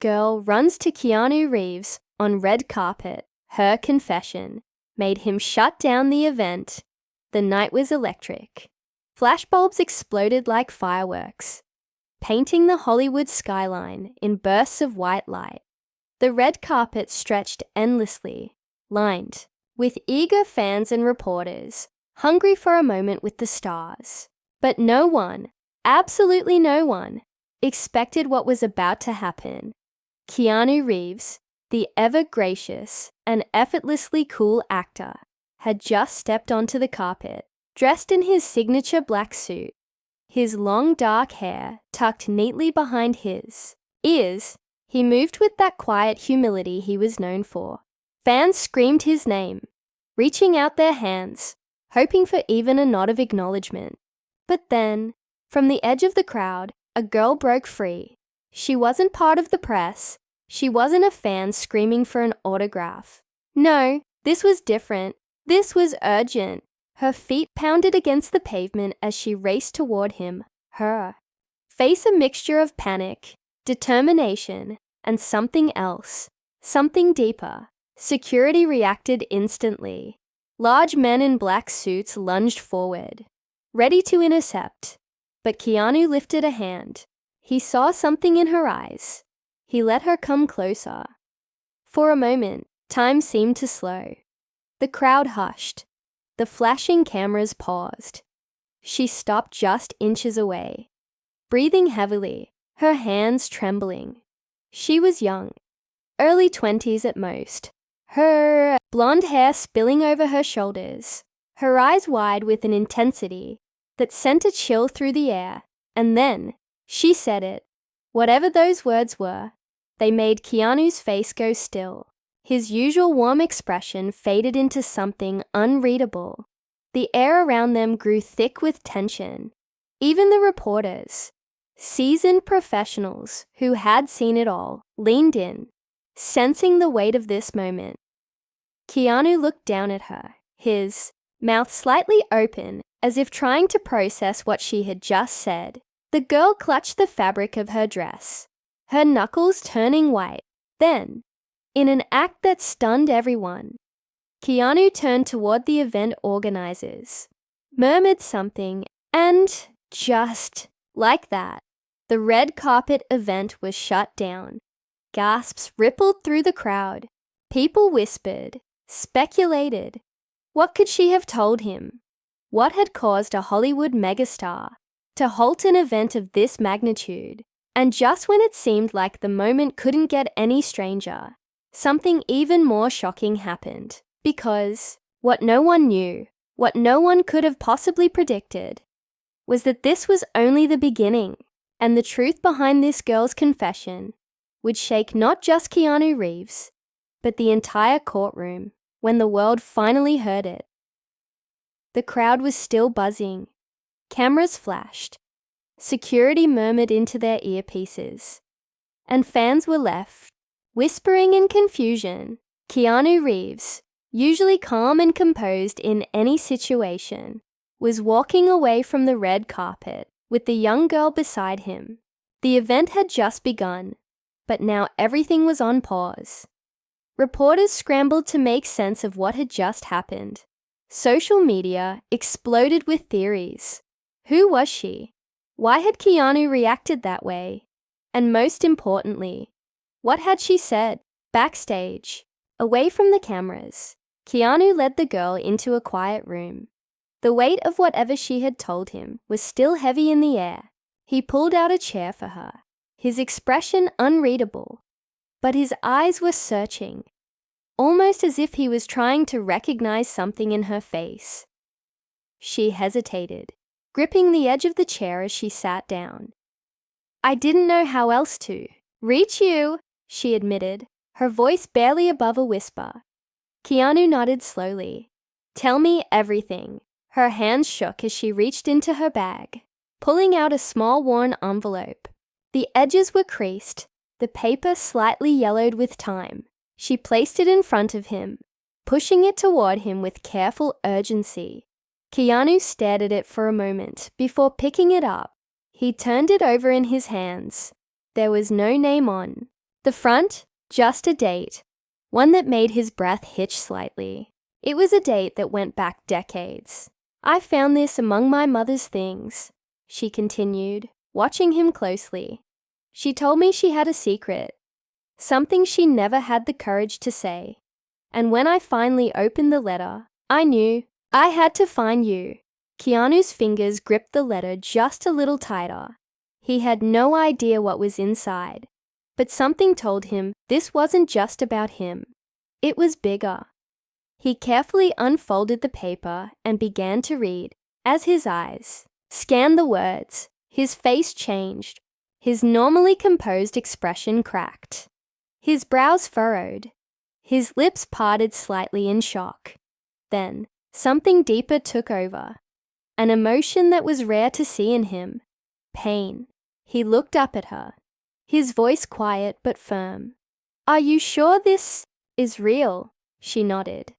girl runs to Keanu Reeves on red carpet. Her confession made him shut down the event. The night was electric. Flashbulbs exploded like fireworks, painting the Hollywood skyline in bursts of white light. The red carpet stretched endlessly, lined with eager fans and reporters, hungry for a moment with the stars. But no one, absolutely no one, expected what was about to happen. Keanu Reeves, the ever-gracious and effortlessly cool actor, had just stepped onto the carpet, dressed in his signature black suit, his long dark hair tucked neatly behind his ears. He moved with that quiet humility he was known for. Fans screamed his name, reaching out their hands, hoping for even a nod of acknowledgement. But then, from the edge of the crowd, a girl broke free. She wasn't part of the press. She wasn't a fan screaming for an autograph. No, this was different. This was urgent. Her feet pounded against the pavement as she raced toward him, her face a mixture of panic, determination, and something else, something deeper. Security reacted instantly. Large men in black suits lunged forward, ready to intercept. But Keanu lifted a hand. He saw something in her eyes. He let her come closer. For a moment, time seemed to slow. The crowd hushed. The flashing cameras paused. She stopped just inches away, breathing heavily, her hands trembling. She was young, early 20s at most, her blonde hair spilling over her shoulders, her eyes wide with an intensity that sent a chill through the air. And then, she said it. Whatever those words were, they made Keanu's face go still. His usual warm expression faded into something unreadable. The air around them grew thick with tension. Even the reporters, seasoned professionals who had seen it all, leaned in, sensing the weight of this moment. Keanu looked down at her, his mouth slightly open, as if trying to process what she had just said. The girl clutched the fabric of her dress, her knuckles turning white. Then, in an act that stunned everyone, Keanu turned toward the event organizers, murmured something, and just like that, the red carpet event was shut down. Gasps rippled through the crowd. People whispered, speculated. What could she have told him? What had caused a Hollywood megastar to halt an event of this magnitude? And just when it seemed like the moment couldn't get any stranger, something even more shocking happened. Because what no one knew, what no one could have possibly predicted, was that this was only the beginning, and the truth behind this girl's confession would shake not just Keanu Reeves, but the entire courtroom when the world finally heard it. The crowd was still buzzing. Cameras flashed. Security murmured into their earpieces. And fans were left, whispering in confusion. Keanu Reeves, usually calm and composed in any situation, was walking away from the red carpet with the young girl beside him. The event had just begun, but now everything was on pause. Reporters scrambled to make sense of what had just happened. Social media exploded with theories. Who was she? Why had Keanu reacted that way? And most importantly, what had she said? Backstage, away from the cameras, Keanu led the girl into a quiet room. The weight of whatever she had told him was still heavy in the air. He pulled out a chair for her, his expression unreadable, but his eyes were searching, almost as if he was trying to recognize something in her face. She hesitated, gripping the edge of the chair as she sat down. "I didn't know how else to reach you," she admitted, her voice barely above a whisper. Keanu nodded slowly. "Tell me everything." Her hands shook as she reached into her bag, pulling out a small worn envelope. The edges were creased, the paper slightly yellowed with time. She placed it in front of him, pushing it toward him with careful urgency. Keanu stared at it for a moment before picking it up. He turned it over in his hands. There was no name on, The front, just a date, one that made his breath hitch slightly. It was a date that went back decades. I found this among my mother's things, she continued, watching him closely. She told me she had a secret, something she never had the courage to say. And when I finally opened the letter, I knew I had to find you. Keanu's fingers gripped the letter just a little tighter. He had no idea what was inside, but something told him this wasn't just about him. It was bigger. He carefully unfolded the paper and began to read. As his eyes scanned the words, his face changed. His normally composed expression cracked. His brows furrowed. His lips parted slightly in shock. Then, something deeper took over. An emotion that was rare to see in him. Pain. He looked up at her, his voice quiet but firm. "Are you sure this is real?" She nodded.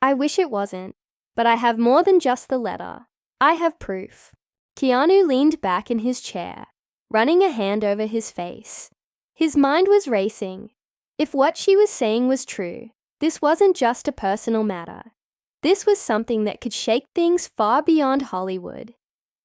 "I wish it wasn't, but I have more than just the letter. I have proof." Keanu leaned back in his chair, running a hand over his face. His mind was racing. If what she was saying was true, this wasn't just a personal matter. This was something that could shake things far beyond Hollywood.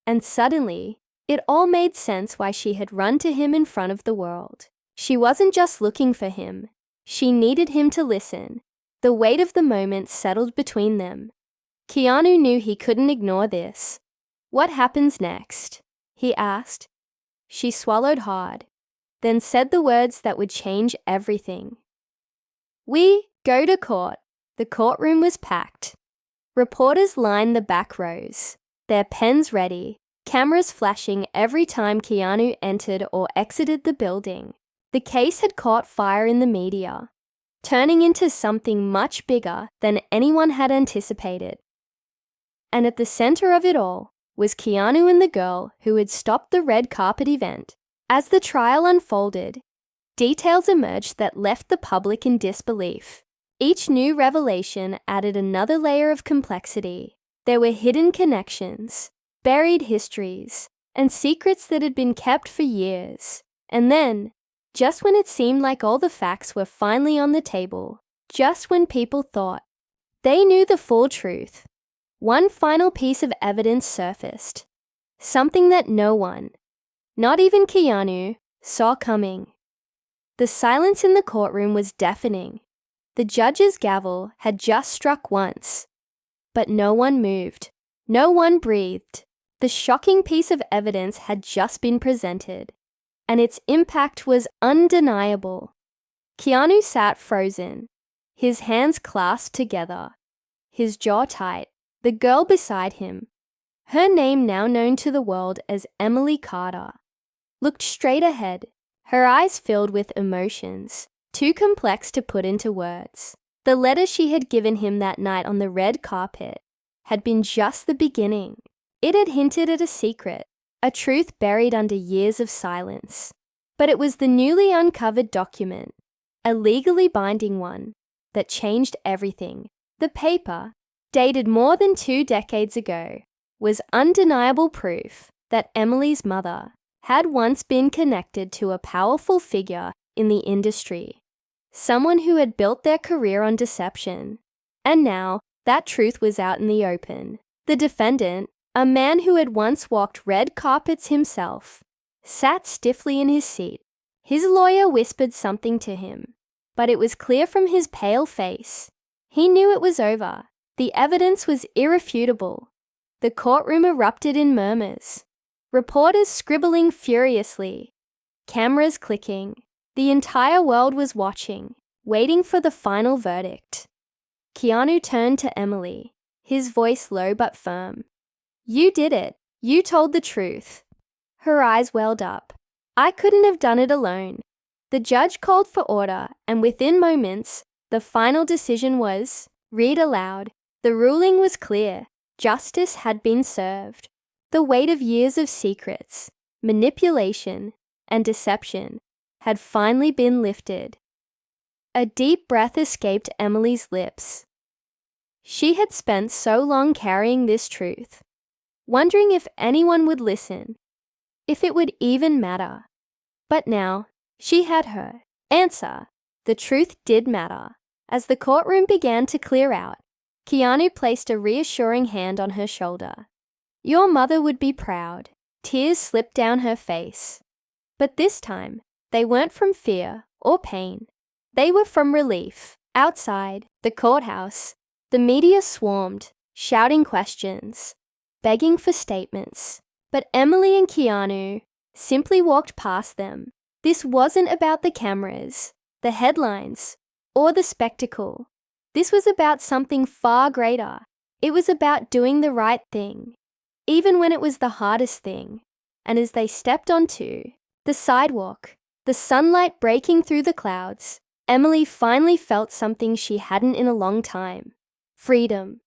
And suddenly, it all made sense why she had run to him in front of the world. She wasn't just looking for him. She needed him to listen. The weight of the moment settled between them. Keanu knew he couldn't ignore this. "What happens next?" he asked. She swallowed hard, then said the words that would change everything. "We go to court." The courtroom was packed. Reporters lined the back rows, their pens ready, cameras flashing every time Keanu entered or exited the building. The case had caught fire in the media, turning into something much bigger than anyone had anticipated. And at the center of it all was Keanu and the girl who had stopped the red carpet event. As the trial unfolded, details emerged that left the public in disbelief. Each new revelation added another layer of complexity. There were hidden connections, buried histories, and secrets that had been kept for years. And then, just when it seemed like all the facts were finally on the table, just when people thought they knew the full truth, one final piece of evidence surfaced. Something that no one, not even Keanu, saw coming. The silence in the courtroom was deafening. The judge's gavel had just struck once, but no one moved. No one breathed. The shocking piece of evidence had just been presented, and its impact was undeniable. Keanu sat frozen, his hands clasped together, his jaw tight. The girl beside him, her name now known to the world as Emily Carter, looked straight ahead, her eyes filled with emotions, too complex to put into words. The letter she had given him that night on the red carpet had been just the beginning. It had hinted at a secret, a truth buried under years of silence. But it was the newly uncovered document, a legally binding one, that changed everything. The paper, dated more than 2 decades ago, was undeniable proof that Emily's mother had once been connected to a powerful figure in the industry, someone who had built their career on deception. And now, that truth was out in the open. The defendant, a man who had once walked red carpets himself, sat stiffly in his seat. His lawyer whispered something to him, but it was clear from his pale face. He knew it was over. The evidence was irrefutable. The courtroom erupted in murmurs. Reporters scribbling furiously, cameras clicking. The entire world was watching, waiting for the final verdict. Keanu turned to Emily, his voice low but firm. "You did it. You told the truth." Her eyes welled up. "I couldn't have done it alone." The judge called for order, and within moments, the final decision was read aloud. The ruling was clear. Justice had been served. The weight of years of secrets, manipulation, and deception had finally been lifted. A deep breath escaped Emily's lips. She had spent so long carrying this truth, wondering if anyone would listen, if it would even matter. But now, she had her. Answer: the truth did matter. As the courtroom began to clear out, Keanu placed a reassuring hand on her shoulder. Your mother would be proud. Tears slipped down her face. But this time, they weren't from fear or pain. They were from relief. Outside, the courthouse, the media swarmed, shouting questions, begging for statements. But Emily and Keanu simply walked past them. This wasn't about the cameras, the headlines, or the spectacle. This was about something far greater. It was about doing the right thing, even when it was the hardest thing. And as they stepped onto the sidewalk, the sunlight breaking through the clouds, Emily finally felt something she hadn't in a long time: freedom.